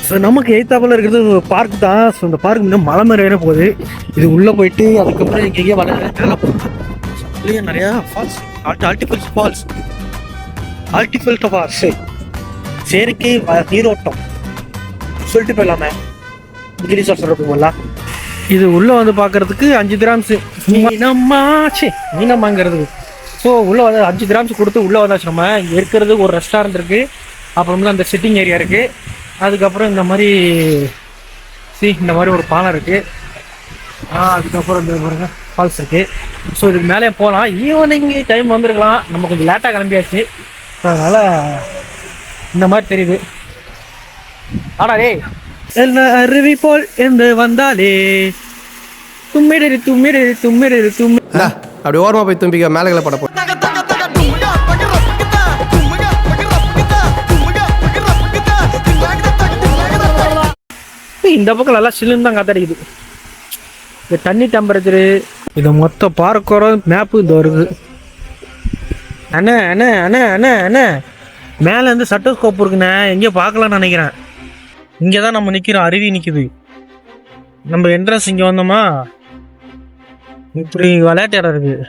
So நமக்கு எய்த்தாப்பில் இருக்கிறது ஒரு பார்க் தான். ஸோ இந்த பார்க் இன்னும் மலை மேலே போகுது. இது உள்ளே போயிட்டு அதுக்கப்புறம் எங்கேயே மேலே போகுது. நிறையா falls, artificial falls, artificial falls, செயற்கை நீரோட்டம் சொல்லிட்டு போயிடலாமே. இங்கிலீஷ் சொல்கிறப்போங்களா. இது உள்ளே வந்து பார்க்குறதுக்கு 5 கிராம்ஸு மீனம்மாங்கிறது. ஸோ உள்ளே வந்து 5 கிராம்ஸ் கொடுத்து உள்ளே வந்தாச்சு. நம்ம இங்கே இருக்கிறது ஒரு ரெஸ்டாரண்ட் இருக்குது, அப்புறம் அந்த சிட்டிங் ஏரியா இருக்குது, அதுக்கப்புறம் இந்த மாதிரி இந்த மாதிரி ஒரு பாலம் இருக்குது, அதுக்கப்புறம் இந்த பாருங்க ஃபால்ஸ் இருக்குது. ஸோ இதுக்கு மேலே போகலாம். ஈவினிங் டைம் வந்துருக்கலாம், நம்ம கொஞ்சம் லேட்டாக கிளம்பியாச்சு. ஸோ அதனால் இந்த மாதிரி தெரியுது. ஆனாலே என்ன அருவி போல் என்று வந்தாலே தும்மிடு தும்மிடு தும்மிடு தும்மி அப்படி ஓரமாக போய் தும்பிக்க மேலே பட போ. இந்த பக்கம் நல்லா சில்லுன்னு தான் காத்தடிக்குது. இந்த தண்ணி டெம்பரேச்சரு இதை மொத்த பார்க்குறோம். மேப்பு இந்த வருது. அண்ணே அண்ணே அண்ணே அண்ணே அண்ணே மேலே இருந்து சட்டோஸ்கோப் இருக்குண்ணே, எங்கேயோ பார்க்கலான்னு நினைக்கிறேன். இங்கே தான் நம்ம நிற்கிறோம், அருவி நிற்கிது. நம்ம என்ட்ரன்ஸ் இங்கே வந்தோமா, இப்படி விளையாட்டு இடம் இருக்குது,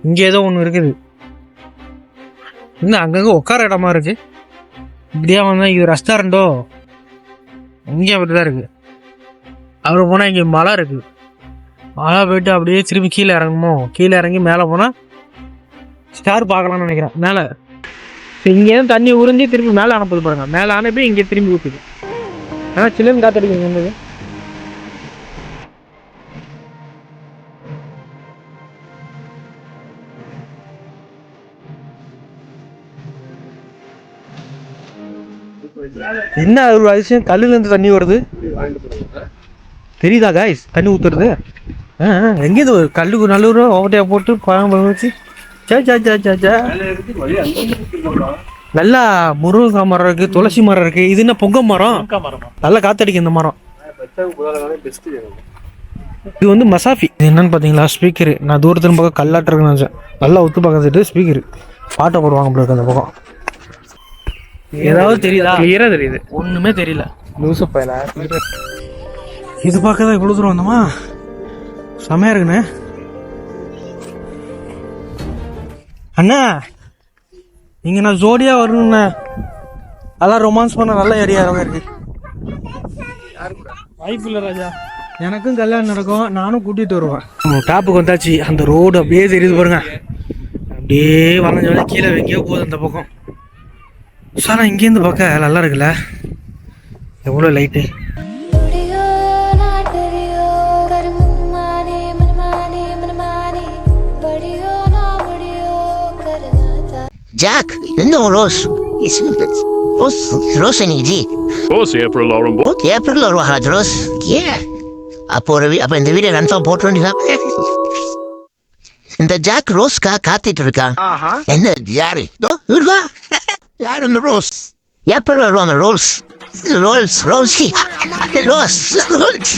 இங்கே ஏதோ ஒன்று இருக்குது. இன்னும் அங்கங்கே உட்கார இடமா இருக்கு. இப்படியா வந்தால் இது ரெஸ்டாரண்ட்டோ, இங்கே அப்படி தான் இருக்குது. அப்புறம் போனால் இங்கே மலை இருக்குது. மழை போயிட்டு அப்படியே திரும்பி கீழே இறங்குமோ, கீழே இறங்கி மேலே போனால் ஸ்டார் பார்க்கலாம்னு நினைக்கிறேன் மேலே. இங்கேயும் தண்ணி உறிஞ்சி திரும்பி மேலே அனுப்புது பாருங்க. மேலே அனுப்பி இங்கே திரும்பி ஊற்றுது. ஆனால் சில்லுன்னு காத்தடிக்குங்க இருந்தது. என்ன ஒரு அதிசயம், கல்லுலேருந்து தண்ணி வருது தெரியுதா காய்ஸ்? தண்ணி ஊற்றுறது எங்கேயும் ஒரு கல்லுக்கு நல்லூர் ஓவட்டையா போட்டு பழம் வச்சு நல்லா முருங்கை மரம் இருக்கு, துளசி மரம் இருக்கு. இது என்ன பொங்க மரம், நல்லா காத்தடிக்கும் இந்த மரம். இது வந்து மசாஃபி. இது என்னன்னு பார்த்தீங்களா, ஸ்பீக்கரு. நான் தூரத்துல பக்கம் கல்லாட்டு இருக்குன்னு நினச்சேன். நல்லா ஒத்து பக்கத்துட்டு ஸ்பீக்கரு பாட்டை போடுவாங்க போல இருக்கு அந்த பக்கம். ஏதாவது தெரியுதா? கிளியரா தெரியுது, ஒண்ணுமே தெரியல. லூசு பையல. இது பார்க்கதான் இவ்வளவு தூரம் வந்தோமா, செமையா இருக்குண்ணே. அண்ணா இங்க நான் ஜோடியா வரணுண்ணே, அதான் ரொமான்ஸ் பண்ண நல்ல ஏரியாவே இருக்கு. வாய்ப்பு இல்லை ராஜா, எனக்கும் கல்யாணம் நடக்கும், நானும் கூட்டிட்டு வருவேன். டாப்புக்கு வந்தாச்சு. அந்த ரோடு அப்படியே தெரியுது பாருங்க, அப்படியே வளைஞ்ச கீழே எங்கேயோ போகுது அந்த பக்கம். சார் இங்கேருந்து பார்க்க நல்லா இருக்குல்ல, எவ்வளோ light. Jack, no Rose. Rose ni ji. Rose April or Okay, April or what Rose? Yeah. அப்போ இந்த வீடியோ கன்ஃபார்ம் போட்டு வேண்டியதான். இந்த ஜாக் ரோஸ்கா காத்திட்டு இருக்கான். என்ன யாரு யார் இந்த ரோஸ்? ஏப்ரல் வருவாங்க ரோல்ஸ் ரோல்ஸ் ரோஸ்கி ரோஸ் ரோஸ்